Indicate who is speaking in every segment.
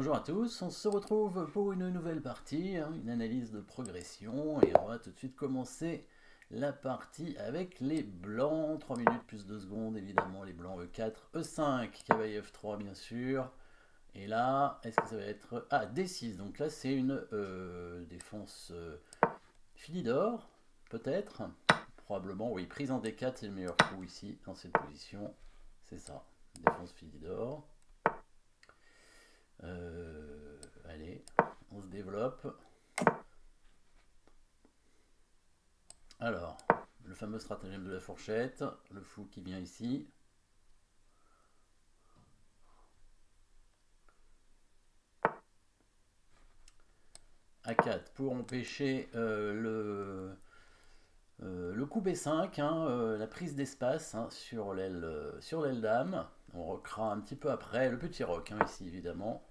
Speaker 1: Bonjour à tous, on se retrouve pour une nouvelle partie, une analyse de progression, et on va tout de suite commencer la partie avec les blancs. 3 minutes plus 2 secondes, évidemment les blancs E4, E5, cavalier F3 bien sûr. Et là, est-ce que ça va être... Ah, D6, donc là c'est une défense Philidor, peut-être. Probablement, oui, prise en D4, c'est le meilleur coup ici, dans cette position. C'est ça, défense Philidor. Allez, on se développe. Alors, le fameux stratagème de la fourchette, le fou qui vient ici. A4 pour empêcher le coup B5, la prise d'espace sur l'aile dame. On recra un petit peu après le petit roc ici évidemment.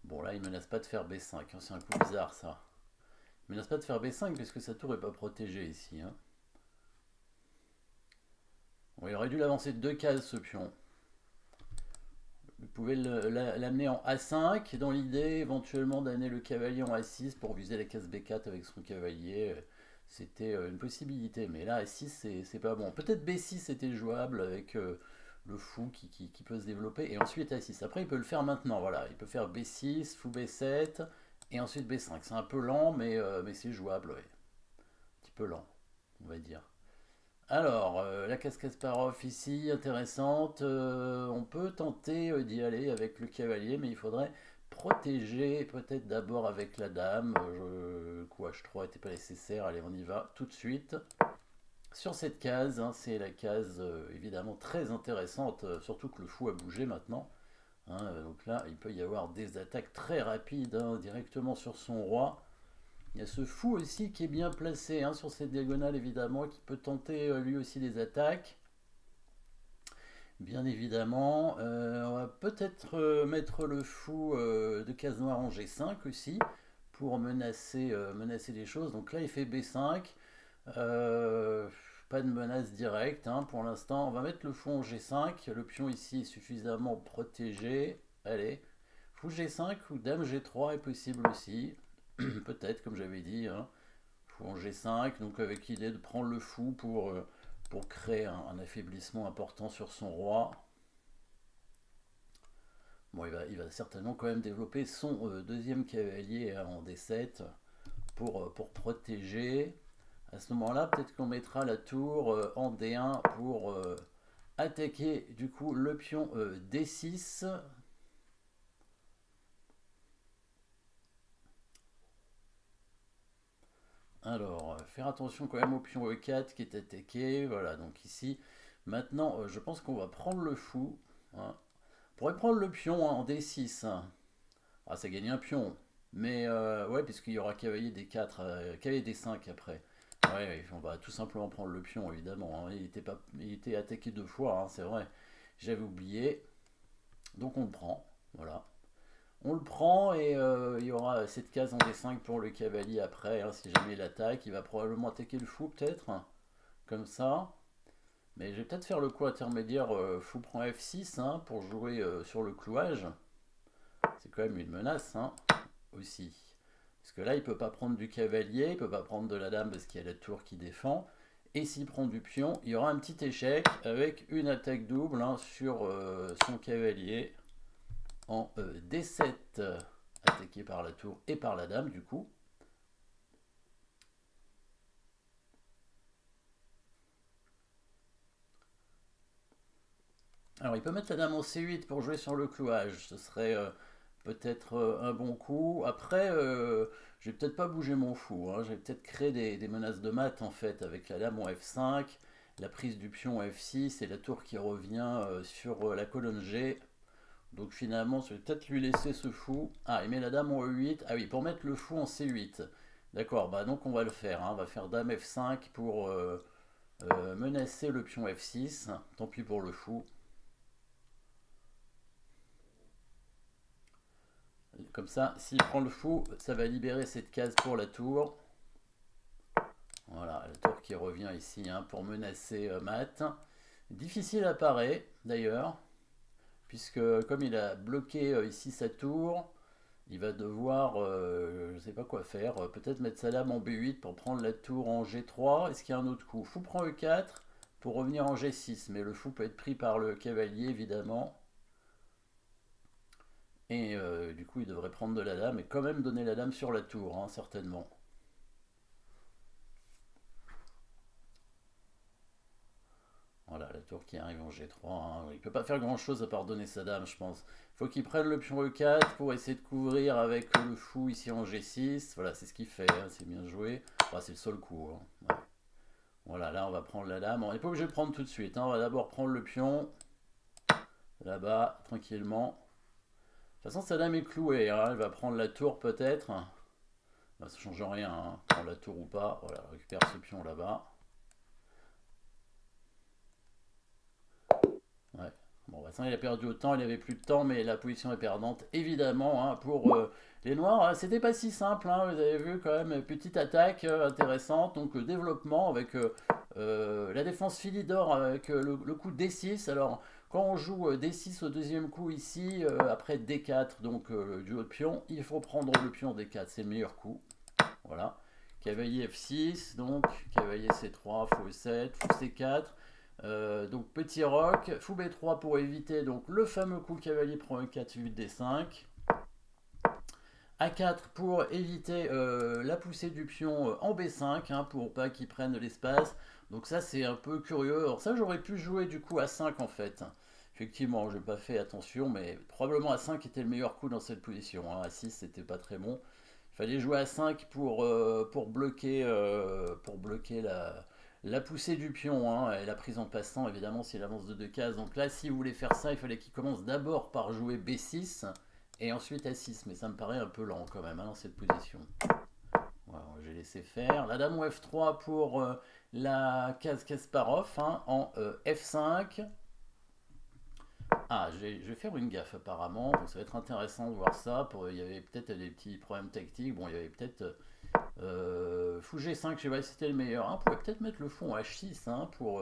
Speaker 1: Bon là il ne menace pas de faire B5, c'est un coup bizarre ça. Il ne menace pas de faire B5 puisque sa tour n'est pas protégée ici. Bon, il aurait dû l'avancer de 2 cases ce pion. Vous pouvez l'amener en A5 dans l'idée éventuellement d'amener le cavalier en A6 pour viser la case B4 avec son cavalier. C'était une possibilité, mais là A6 c'est pas bon. Peut-être B6 c'était jouable avec le fou qui peut se développer et ensuite A6. Après il peut le faire maintenant, voilà. Il peut faire B6, fou B7 et ensuite B5. C'est un peu lent mais c'est jouable, ouais. Un petit peu lent, on va dire. Alors, la case Kasparov ici, intéressante. On peut tenter d'y aller avec le cavalier, mais il faudrait protéger peut-être d'abord avec la dame. Le coup H3 n'était pas nécessaire. Allez, on y va tout de suite. Sur cette case, c'est la case évidemment très intéressante, surtout que le fou a bougé maintenant. Donc là, il peut y avoir des attaques très rapides directement sur son roi. Il y a ce fou aussi qui est bien placé sur cette diagonale évidemment, qui peut tenter lui aussi des attaques. Bien évidemment, on va peut-être mettre le fou de case noire en G5 aussi, pour menacer des choses. Donc là il fait B5, pas de menace directe pour l'instant. On va mettre le fou en G5, le pion ici est suffisamment protégé. Allez, fou G5 ou dame G3 est possible aussi. Peut-être, comme j'avais dit, fou en G5, donc avec l'idée de prendre le fou pour créer un affaiblissement important sur son roi. Bon, il va certainement quand même développer son deuxième cavalier en D7 pour protéger. À ce moment-là, peut-être qu'on mettra la tour en D1 pour attaquer du coup le pion D6. Alors, faire attention quand même au pion E4 qui est attaqué. Voilà, donc ici, maintenant, je pense qu'on va prendre le fou. On pourrait prendre le pion en D6. Ah, ça gagne un pion. Mais, ouais, puisqu'il y aura cavalier D4, cavalier D5 après. Ouais, on va tout simplement prendre le pion, évidemment. Il était attaqué 2 fois, c'est vrai. J'avais oublié. Donc on le prend. Voilà. On le prend et il y aura cette case en D5 pour le cavalier après, si jamais il attaque. Il va probablement attaquer le fou peut-être, comme ça. Mais je vais peut-être faire le coup intermédiaire fou prend F6 pour jouer sur le clouage. C'est quand même une menace aussi. Parce que là, il ne peut pas prendre du cavalier, il ne peut pas prendre de la dame parce qu'il y a la tour qui défend. Et s'il prend du pion, il y aura un petit échec avec une attaque double sur son cavalier en D7, attaqué par la tour et par la dame du coup. Alors il peut mettre la dame en C8 pour jouer sur le clouage, ce serait peut-être un bon coup. Après, je vais peut-être pas bouger mon fou, je vais peut-être créer des menaces de mat en fait, avec la dame en F5, la prise du pion F6 et la tour qui revient sur la colonne G. Donc finalement, je vais peut-être lui laisser ce fou. Ah, il met la dame en E8. Ah oui, pour mettre le fou en C8. D'accord, bah donc on va le faire. On va faire dame F5 pour menacer le pion F6. Tant pis pour le fou. Comme ça, s'il prend le fou, ça va libérer cette case pour la tour. Voilà, la tour qui revient ici pour menacer Mat. Difficile à parer, d'ailleurs. puisque comme il a bloqué ici sa tour, il va devoir, je ne sais pas quoi faire, peut-être mettre sa dame en B8 pour prendre la tour en G3. Est-ce qu'il y a un autre coup? Fou prend E4 pour revenir en G6, mais le fou peut être pris par le cavalier évidemment. Et du coup il devrait prendre de la dame et quand même donner la dame sur la tour, hein, certainement. Voilà, la tour qui arrive en G3. Hein. Il ne peut pas faire grand chose à part donner sa dame, je pense. Il faut qu'il prenne le pion E4 pour essayer de couvrir avec le fou ici en G6. Voilà, c'est ce qu'il fait. Hein. C'est bien joué. Enfin, c'est le seul coup. Hein. Ouais. Voilà, là, on va prendre la dame. On n'est pas obligé de prendre tout de suite. Hein. On va d'abord prendre le pion. Là-bas, tranquillement. De toute façon, sa dame est clouée. Hein. Elle va prendre la tour peut-être. Bah, ça ne change rien. Hein. Prendre la tour ou pas. Voilà, récupère ce pion là-bas. Ouais. Bon, bah, ça, il a perdu autant, il avait plus de temps, mais la position est perdante, évidemment, hein, pour les Noirs. C'était pas si simple, hein, vous avez vu quand même, petite attaque intéressante, donc développement avec la défense Philidor avec le coup D6. Alors, quand on joue D6 au deuxième coup ici, après D4, donc le duo de pion, il faut prendre le pion D4, c'est le meilleur coup. Voilà. Cavalier F6, donc cavalier C3, fou E7, fou C4. Donc petit roc, fou B3 pour éviter donc le fameux coup cavalier prend E4, 8 D5. A4 pour éviter la poussée du pion en B5, hein, pour pas qu'il prenne de l'espace. Donc ça c'est un peu curieux. Alors ça j'aurais pu jouer du coup A5 en fait. Effectivement, je n'ai pas fait attention, mais probablement A5 était le meilleur coup dans cette position. Hein. A6 c'était pas très bon. Il fallait jouer A5 pour bloquer la poussée du pion, hein, et la prise en passant, évidemment, s'il avance de 2 cases. Donc là, si vous voulez faire ça, il fallait qu'il commence d'abord par jouer B6 et ensuite A6. Mais ça me paraît un peu lent quand même, hein, dans cette position. Voilà, j'ai laissé faire. La dame au F3 pour la case Kasparov, hein, en F5. Ah, je vais faire une gaffe apparemment. Donc, ça va être intéressant de voir ça. Il y avait peut-être des petits problèmes tactiques. Bon, il y avait peut-être fou G5, je sais pas si c'était le meilleur. Hein. On pouvait peut-être mettre le fou en H6, hein, pour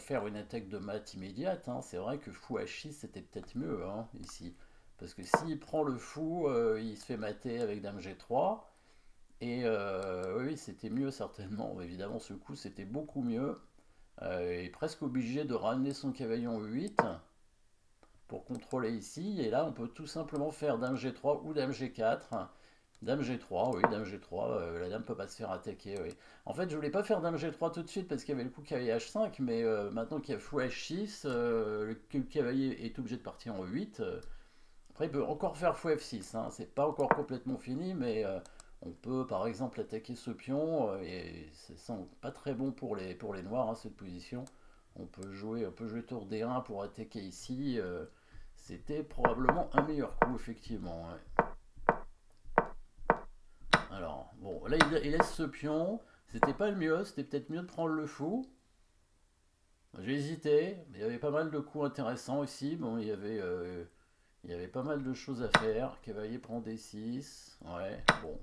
Speaker 1: faire une attaque de mat immédiate. Hein. C'est vrai que fou H6 c'était peut-être mieux, hein, ici. Parce que s'il prend le fou, il se fait mater avec dame G3. Et oui, c'était mieux certainement. Évidemment, ce coup c'était beaucoup mieux. Il est presque obligé de ramener son cavalier en 8 pour contrôler ici. Et là, on peut tout simplement faire dame G3 ou dame G4. Dame G3, oui, dame G3, la dame peut pas se faire attaquer, oui. En fait, je voulais pas faire dame G3 tout de suite parce qu'il y avait le coup cavalier H5, mais maintenant qu'il y a fou H6, le cavalier est obligé de partir en 8. Après, il peut encore faire fou F6, hein. C'est pas encore complètement fini, mais on peut par exemple attaquer ce pion, et ça sent pas très bon pour les noirs, hein, cette position. On peut jouer tour D1 pour attaquer ici. C'était probablement un meilleur coup, effectivement. Ouais. Alors, bon, là il laisse ce pion. C'était pas le mieux, c'était peut-être mieux de prendre le fou. J'ai hésité, mais il y avait pas mal de coups intéressants aussi. Bon, il y avait pas mal de choses à faire. Cavalier prend D6. Ouais, bon.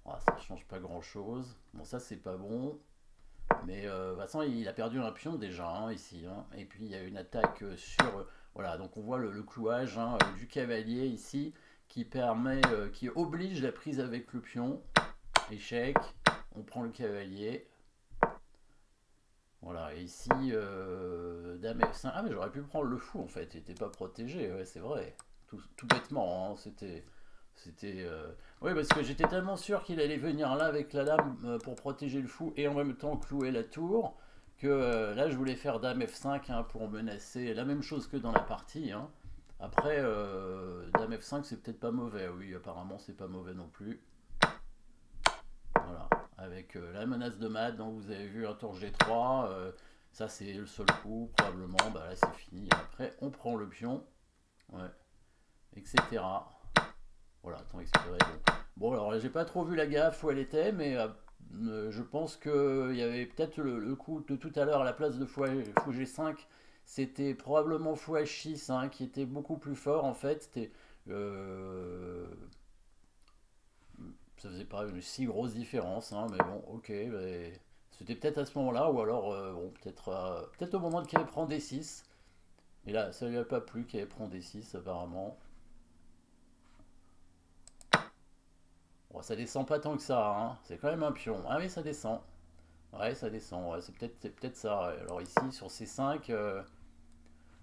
Speaker 1: Ah, ça change pas grand-chose. Bon, ça c'est pas bon. Mais de toute façon, il a perdu un pion déjà, hein, ici. Hein. Et puis il y a une attaque sur. Voilà, donc on voit le clouage, hein, du cavalier ici qui oblige la prise avec le pion. Échec, on prend le cavalier. Voilà, et ici, dame F5. Ah, mais j'aurais pu prendre le fou en fait, il n'était pas protégé, ouais, c'est vrai. Tout bêtement, hein, Oui, parce que j'étais tellement sûr qu'il allait venir là avec la dame pour protéger le fou et en même temps clouer la tour que là je voulais faire dame F5, hein, pour menacer la même chose que dans la partie. Hein. Après, dame F5 c'est peut-être pas mauvais, oui, apparemment c'est pas mauvais non plus. Voilà, avec la menace de mat, donc vous avez vu un tour G3, ça c'est le seul coup, probablement, bah là c'est fini. Après on prend le pion, ouais, etc. Voilà, temps expiré. Bon, alors j'ai pas trop vu la gaffe où elle était, mais je pense qu'il y avait peut-être le coup de tout à l'heure à la place de fou G5, c'était probablement fou H6, hein, qui était beaucoup plus fort en fait. Euh, Ça faisait pas une si grosse différence, hein, mais bon, ok. C'était peut-être à ce moment-là, ou alors bon, peut-être au moment de qu'il prend D6. Et là, ça lui a pas plu qu'elle prend des 6 apparemment. Bon, ça descend pas tant que ça, hein. C'est quand même un pion. Ah oui, ça descend. Ouais, ça descend. Ouais, c'est peut-être ça. Ouais. Alors ici, sur C5,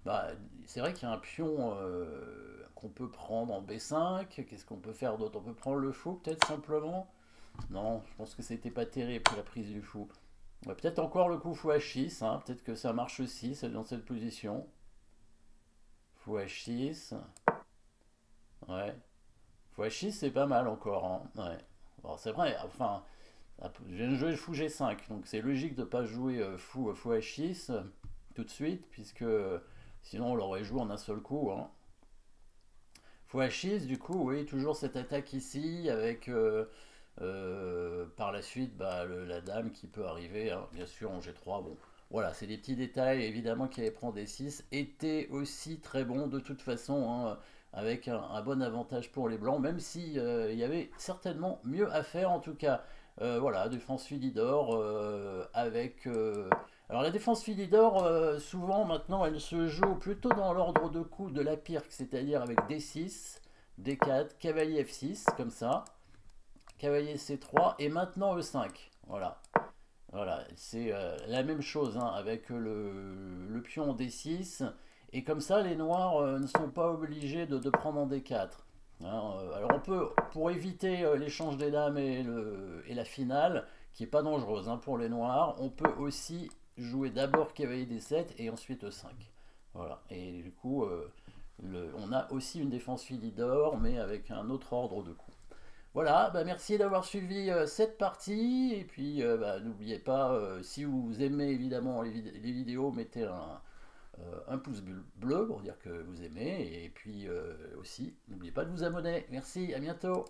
Speaker 1: bah, c'est vrai qu'il y a un pion qu'on peut prendre en B5. Qu'est-ce qu'on peut faire d'autre? On peut prendre le fou, peut-être simplement. Non, je pense que c'était pas terrible la prise du fou. Ouais, peut-être encore le coup fou H6, hein. Peut-être que ça marche aussi, c'est dans cette position. Fou H6. Ouais. Fou H6, c'est pas mal encore, hein. Ouais. Bon, c'est vrai, enfin, je viens de jouer le fou G5, donc c'est logique de ne pas jouer fou H6 tout de suite, puisque sinon on l'aurait joué en un seul coup, hein. Fou H6, du coup, oui, toujours cette attaque ici, avec par la suite bah, la dame qui peut arriver, hein, bien sûr en G3. Bon, voilà, c'est des petits détails, évidemment qu'elle prend des 6 était aussi très bon de toute façon, hein, avec un bon avantage pour les blancs, même si il y avait certainement mieux à faire en tout cas. Voilà, défense Philidor avec... alors la défense Philidor, souvent maintenant, elle se joue plutôt dans l'ordre de coups de la Pirque, c'est-à-dire avec D6, D4, cavalier F6, comme ça, cavalier C3 et maintenant E5. Voilà, voilà, c'est la même chose hein, avec le pion D6. Et comme ça, les noirs ne sont pas obligés de prendre en D4. Hein, alors on peut, pour éviter l'échange des dames et la finale, qui est pas dangereuse hein, pour les noirs, on peut aussi jouer d'abord cavalier D7 et ensuite E5. Voilà, et du coup, on a aussi une défense Philidor, mais avec un autre ordre de coups. Voilà, bah merci d'avoir suivi cette partie. Et puis, bah, n'oubliez pas, si vous aimez évidemment les vidéos, mettez un pouce bleu pour dire que vous aimez. Et puis aussi, n'oubliez pas de vous abonner. Merci, à bientôt.